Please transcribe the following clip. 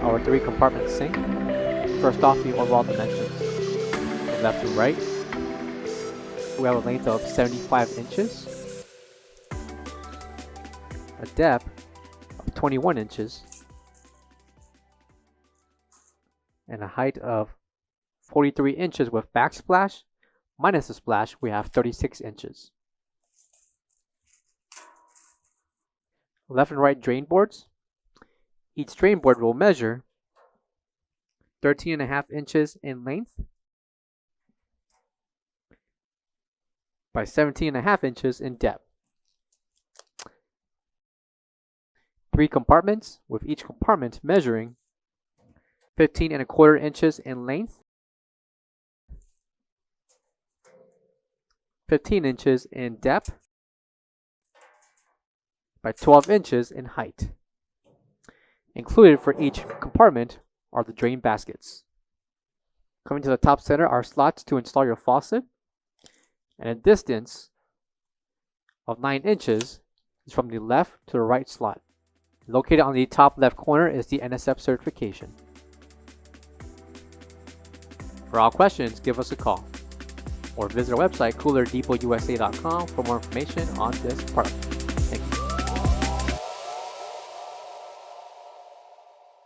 our 3-compartment sink. First off, the overall dimensions. From left to right, we have a length of 75 inches, a depth of 21 inches, and a height of 43 inches with backsplash. Minus the splash, we have 36 inches. Left and right drain boards. Each drain board will measure 13.5 inches in length by 17.5 inches in depth. 3 compartments, with each compartment measuring 15.25 inches in length, 15 inches in depth, by 12 inches in height. Included for each compartment are the drain baskets. Coming to the top center are slots to install your faucet, and a distance of 9 inches is from the left to the right slot. Located on the top left corner is the NSF certification. For all questions, give us a call or visit our website coolerdepotUSA.com for more information on this product.